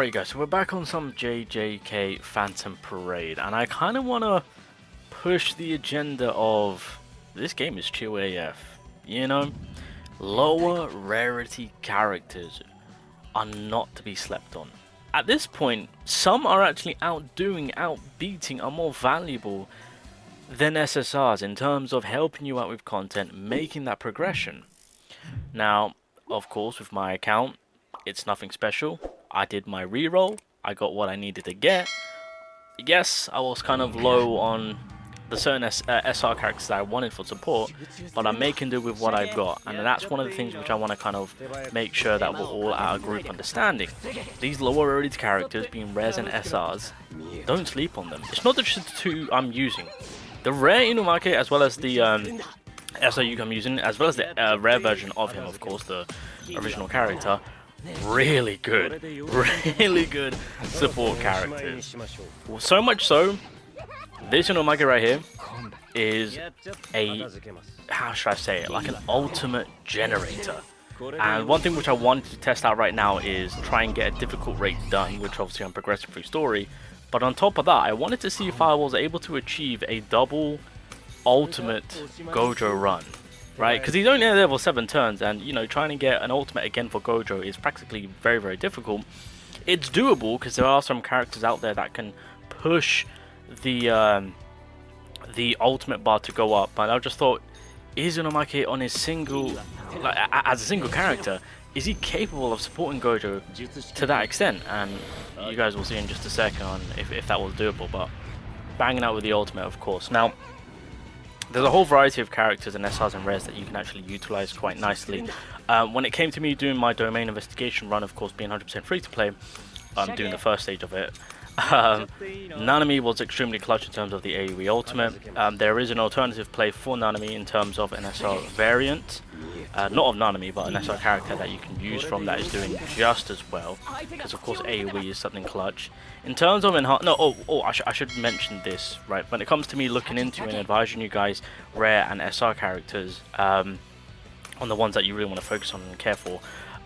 Alright guys, so we're back on some JJK Phantom Parade, and I kind of want to push the agenda of this game is chill AF, you know? Lower rarity characters are not to be slept on. At this point, some are actually outbeating, are more valuable than SSRs in terms of helping you out with content, making that progression. Now, of course, with my account, it's nothing special. I did my reroll, I got what I needed to get. Yes, I was kind of low on the certain SR characters that I wanted for support, but I'm making do with what I've got, and that's one of the things which I want to kind of make sure that we're all at a group understanding. These lower rated characters, being rares and SRs, don't sleep on them. It's not just the two I'm using. The rare Inumaki as well as the SR Yuki I'm using, as well as the rare version of him, of course, the original character. Really good support characters. So much so, this Inumaki right here is a, how should I say it, like an ultimate generator. And one thing which I wanted to test out right now is try and get a difficult rate done, which obviously I'm progressing through story. But on top of that, I wanted to see if I was able to achieve a double ultimate Gojo run. Right, because he's only at level 7 turns, and you know, trying to get an ultimate again for Gojo is practically very difficult. It's doable because there are some characters out there that can push the ultimate bar to go up. But I just thought, is Inumaki on his single, like, as a single character, is he capable of supporting Gojo to that extent? And you guys will see in just a second on if that was doable. But banging out with the ultimate, of course. Now, there's a whole variety of characters and SRs and rares that you can actually utilize quite nicely. When it came to me doing my domain investigation run, of course, being 100% free to play, doing the first stage of it, Nanami was extremely clutch in terms of the AOE ultimate. There is an alternative play for Nanami in terms of an SR variant, not of Nanami, but an SR character that you can use from that is doing just as well, because of course AOE is something clutch. In terms of I should mention this, right? When it comes to me looking into and advising you guys rare and SR characters, on the ones that you really want to focus on and care for,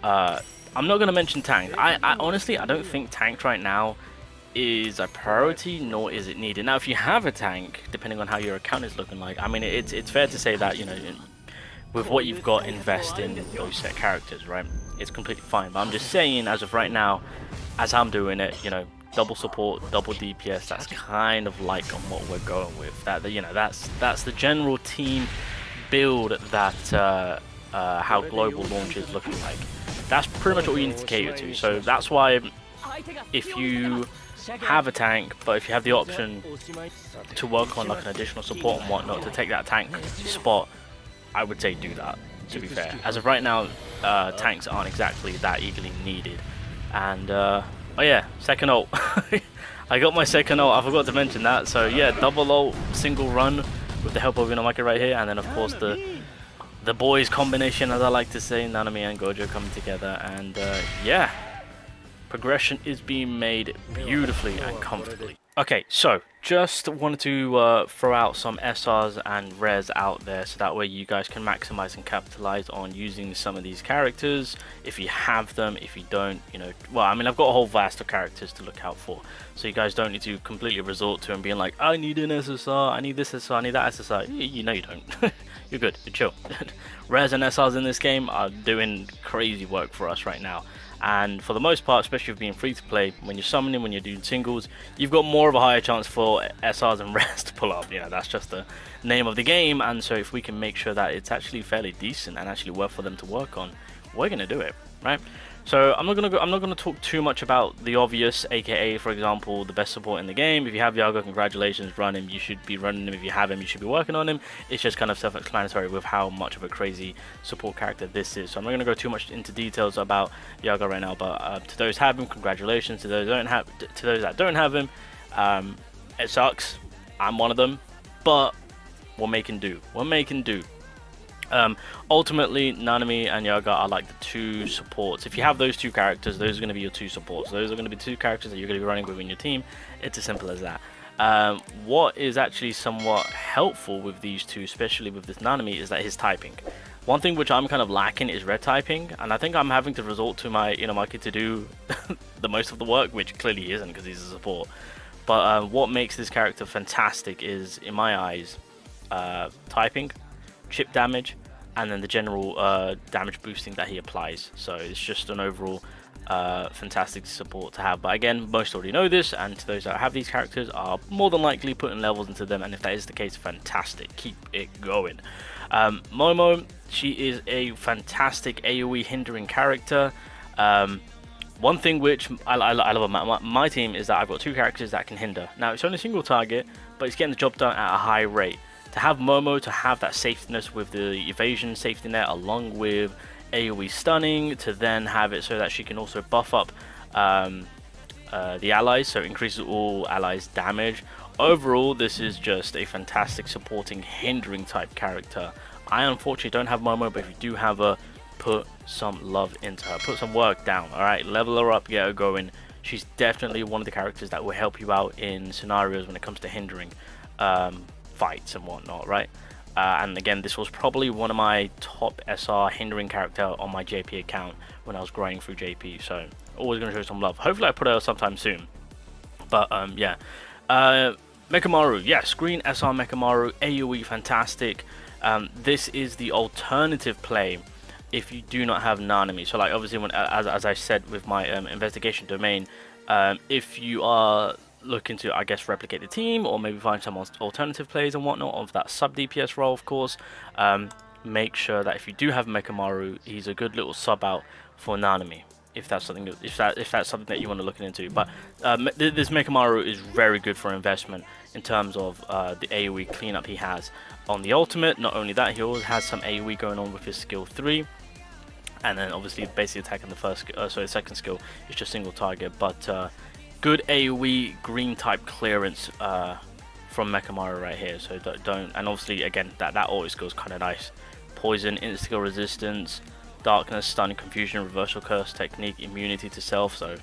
I'm not going to mention tank. I honestly, I don't think tanked right now is a priority, nor is it needed. Now, if you have a tank, depending on how your account is looking like, I mean, it's fair to say that, you know, with what you've got, invest in those set characters, right? It's completely fine. But I'm just saying, as of right now, as I'm doing it, you know, double support, double DPS, that's kind of like on what we're going with. That, you know, that's the general team build that how global launch is looking like. That's pretty much what you need to cater to. So that's why, if you have a tank, but if you have the option to work on like an additional support and whatnot to take that tank spot, I would say do that, to be fair. As of right now, tanks aren't exactly that eagerly needed. And oh yeah, second ult. I got my second ult, I forgot to mention that. So yeah, double ult, single run with the help of Inumaki right here, and then of course the boys combination, as I like to say, Nanami and Gojo coming together, and yeah, progression is being made beautifully and comfortably. Okay, so just wanted to throw out some SRs and rares out there, so that way you guys can maximize and capitalize on using some of these characters. If you have them, if you don't, you know, well, I mean, I've got a whole vast of characters to look out for, so you guys don't need to completely resort to and being like, I need an SSR, I need this SSR, I need that SSR. You know you don't. You're good, you're chill. Rares and SRs in this game are doing crazy work for us right now. And for the most part, especially with being free to play, when you're summoning, when you're doing singles, you've got more of a higher chance for SRs and rares to pull up. You know, that's just the name of the game. And so if we can make sure that it's actually fairly decent and actually worth for them to work on, we're gonna do it, right? So I'm not gonna talk too much about the obvious, aka for example the best support in the game. If you have Yaga, congratulations, run him. You should be running him. If you have him, you should be working on him. It's just kind of self-explanatory with how much of a crazy support character this is. So I'm not gonna go too much into details about Yaga right now. But to those who have him, congratulations. To those that don't have him, it sucks. I'm one of them, but we're making do. We're making do. Ultimately, Nanami and Yaga are like the two supports. If you have those two characters, those are going to be your two supports. Those are going to be two characters that you're going to be running within your team. It's as simple as that. What is actually somewhat helpful with these two, especially with this Nanami, is that his typing. One thing which I'm kind of lacking is red typing, and I think I'm having to resort to my Inumaki to do the most of the work, which clearly he isn't because he's a support. But what makes this character fantastic is, in my eyes, typing, chip damage, and then the general damage boosting that he applies. So it's just an overall fantastic support to have. But again, most already know this, and to those that have these characters are more than likely putting levels into them, and if that is the case, fantastic, keep it going. Momo, she is a fantastic AoE hindering character. One thing which I love about my team is that I've got two characters that can hinder. Now it's only a single target, but it's getting the job done at a high rate. To have Momo to have that safetyness with the evasion safety net along with AoE stunning, to then have it so that she can also buff up the allies, so increases all allies damage. Overall, this is just a fantastic supporting hindering type character. I unfortunately don't have Momo, but if you do have her, put some love into her, put some work down. Alright, level her up, get her going. She's definitely one of the characters that will help you out in scenarios when it comes to hindering fights and whatnot, right? And again, this was probably one of my top SR hindering character on my JP account when I was grinding through JP, so always going to show some love. Hopefully I put her sometime soon. But yeah, Mechamaru, yes, Green SR Mechamaru, AoE fantastic. This is the alternative play if you do not have Nanami. So like obviously when, as I said with my investigation domain, if you are looking to, I guess, replicate the team or maybe find some alternative plays and whatnot of that sub DPS role, of course, make sure that if you do have Mechamaru, he's a good little sub out for Nanami, if that's something that, if that's something that you want to look into. But this Mechamaru is very good for investment in terms of the AoE cleanup he has on the ultimate. Not only that, he always has some AoE going on with his skill 3, and then obviously basically attacking the first the second skill is just single target, but good AoE green type clearance from Mechamaru right here. So don't, and obviously again that auto skill is kind of nice. Poison, instant skill resistance, darkness, stun, confusion, reversal curse technique, immunity to self. So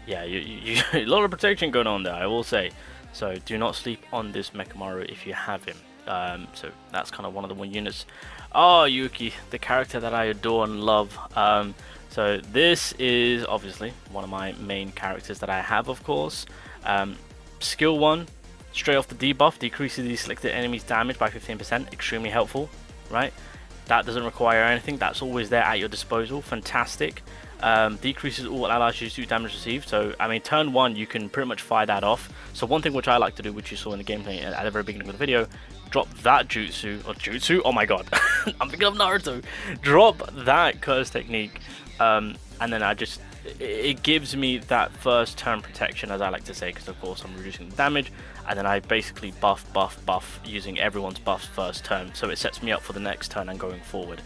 yeah, you a lot of protection going on there, I will say. So do not sleep on this Mechamaru if you have him. So that's kind of one of the one units. Oh, Yuki, the character that I adore and love. So this is obviously one of my main characters that I have, of course. Skill 1, straight off the debuff, decreases the selected enemy's damage by 15%, extremely helpful, right? That doesn't require anything, that's always there at your disposal, fantastic. Decreases all allies Jujutsu damage received, so I mean turn 1 you can pretty much fire that off. So one thing which I like to do, which you saw in the gameplay at the very beginning of the video, drop that Jutsu, oh my god, I'm thinking of Naruto, drop that curse technique, and then it gives me that first turn protection, as I like to say, because of course I'm reducing the damage, and then I basically buff using everyone's buffs first turn, so it sets me up for the next turn and going forward.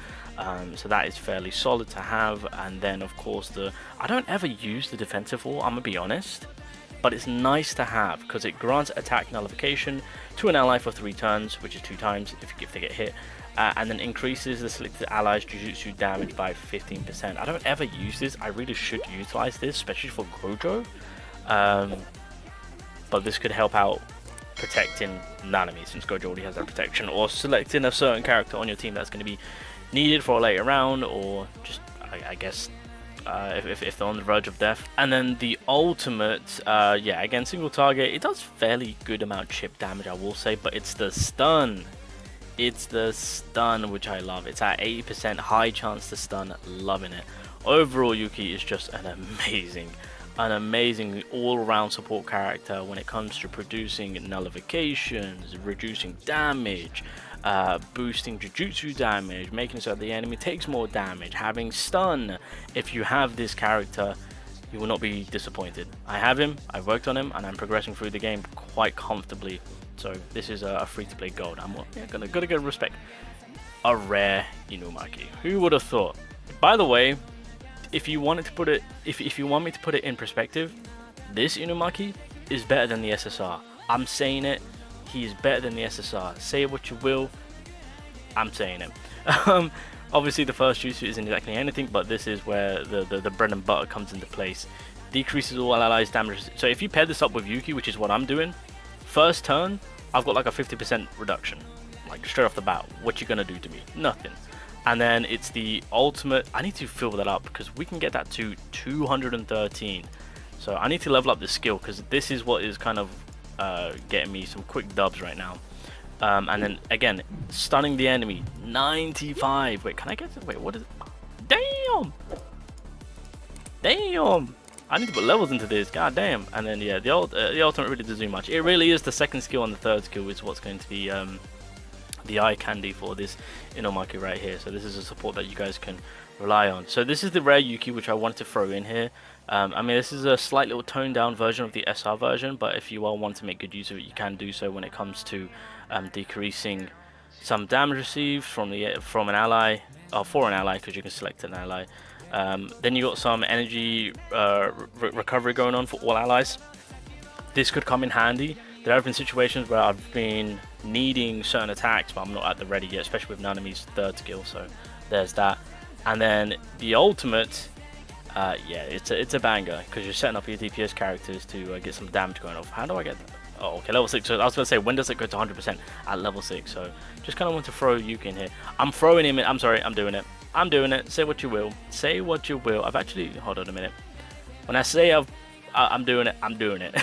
So that is fairly solid to have. And then of course I don't ever use the defensive wall, I'm gonna be honest, but it's nice to have because it grants attack nullification to an ally for 3 turns, which is 2 times if they get hit, and then increases the selected allies Jujutsu damage by 15%. I don't ever use this, I really should utilize this, especially for Gojo, but this could help out protecting Nanami since Gojo already has that protection, or selecting a certain character on your team that's going to be needed for a later round, or just I guess if they're on the verge of death. And then the ultimate, yeah, again single target, it does fairly good amount chip damage, I will say, but it's the stun. It's the stun which I love. It's at 80% high chance to stun, loving it. Overall, Yuki is just an amazing all-round support character when it comes to producing nullifications, reducing damage, boosting Jujutsu damage, making so that the enemy takes more damage, having stun. If you have this character, you will not be disappointed. I have him, I've worked on him, and I'm progressing through the game quite comfortably. So this is a free-to-play gold. I'm gonna get respect. A rare Inumaki. Who would have thought? By the way, if you wanted to put it, if you want me to put it in perspective, this Inumaki is better than the SSR. I'm saying it. He is better than the SSR. Say what you will, I'm saying it. Obviously the first Jujutsu isn't exactly anything, but this is where the bread and butter comes into place. Decreases all allies damage. So if you pair this up with Yuki, which is what I'm doing, first turn I've got like a 50% reduction, like straight off the bat. What you gonna do to me? Nothing. And then it's the ultimate. I need to fill that up because we can get that to 213. So I need to level up this skill because this is what is kind of getting me some quick dubs right now. And then again, stunning the enemy, 95. Wait, can I get it? Wait, what is it? Damn! Damn! I need to put levels into this, god damn. And then yeah, the ultimate really doesn't do much. It really is the second skill and the third skill is what's going to be the eye candy for this Inumaki right here. So this is a support that you guys can rely on. So this is the rare Yuki, which I wanted to throw in here. I mean, this is a slight little toned down version of the SR version, but if you all want to make good use of it, you can do so when it comes to decreasing some damage received from an ally, or for an ally, because you can select an ally. Then you got some energy recovery going on for all allies. This could come in handy. There have been situations where I've been needing certain attacks, but I'm not at the ready yet, especially with Nanami's third skill. So there's that. And then the ultimate, yeah, it's a banger because you're setting up your DPS characters to get some damage going off. How do I get that? Oh, okay, level 6. So I was going to say, when does it go to 100% at level 6? So just kind of want to throw Yuki in here. I'm throwing him in. I'm sorry, I'm doing it. I'm doing it. Say what you will. Say what you will. I've actually, hold on a minute. When I say I'm doing it, I'm doing it.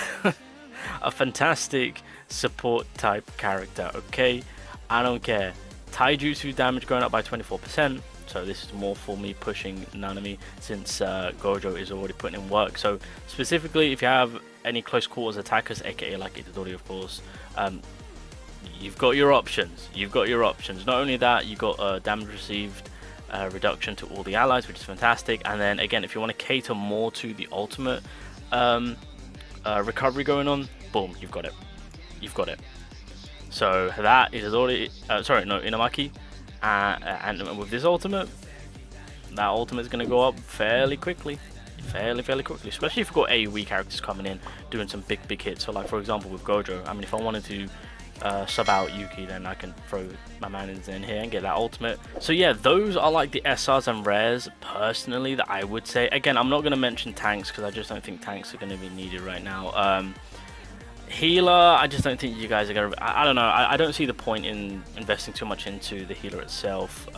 A fantastic support type character, okay? I don't care. Taijutsu damage going up by 24%. So this is more for me pushing Nanami since Gojo is already putting in work. So specifically, if you have any close quarters attackers, aka like Itadori of course, you've got your options. You've got your options. Not only that, you got damage received reduction to all the allies, which is fantastic. And then again, if you want to cater more to the ultimate recovery going on, boom, you've got it. You've got it. So that is already sorry, no, Inumaki. And with this ultimate, that ultimate is going to go up fairly quickly. Fairly quickly, especially if you've got AOE characters coming in doing some big hits. So like for example with Gojo, I mean if I wanted to sub out Yuki, then I can throw my man in here and get that ultimate. So yeah, those are like the SRs and rares personally that I would say. Again, I'm not going to mention tanks because I just don't think tanks are going to be needed right now. Healer, I just don't think you guys are going to, I don't know, I don't see the point in investing too much into the healer itself.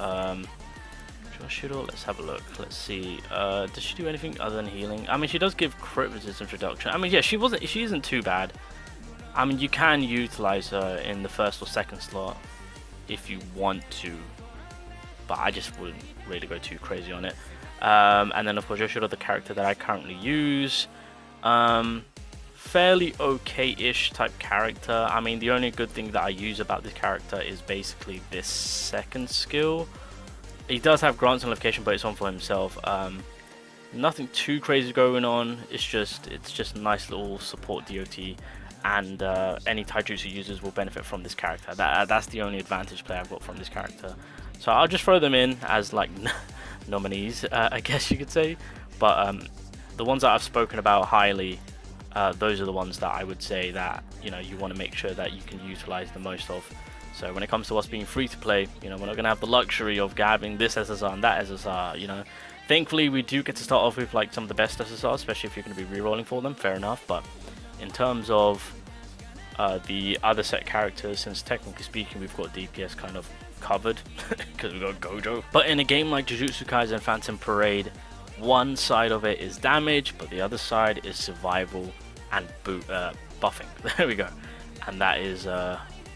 Let's have a look. Let's see. Does she do anything other than healing? I mean, she does give crit resistance reduction. I mean, yeah, she isn't too bad. I mean, you can utilize her in the first or second slot if you want to, but I just wouldn't really go too crazy on it. And then of course Yoshiro, the character that I currently use, fairly okay-ish type character. I mean, the only good thing that I use about this character is basically this second skill. He does have grants and notification, but it's on for himself. Nothing too crazy going on. It's just a nice little support DOT, and any Taijutsu users will benefit from this character. That's the only advantage play I've got from this character. So I'll just throw them in as like nominees, I guess you could say. But the ones that I've spoken about highly, those are the ones that I would say that you want to make sure that you can utilize the most of. So when it comes to us being free to play, we're not going to have the luxury of having this SSR and that SSR, Thankfully, we do get to start off with like some of the best SSRs, especially if you're going to be rerolling for them, fair enough. But in terms of the other set characters, since technically speaking, we've got DPS kind of covered because we've got Gojo. But in a game like Jujutsu Kaisen Phantom Parade, one side of it is damage, but the other side is survival and buffing. There we go. And that is,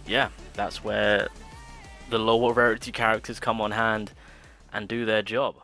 yeah, that's where the lower rarity characters come on hand and do their job.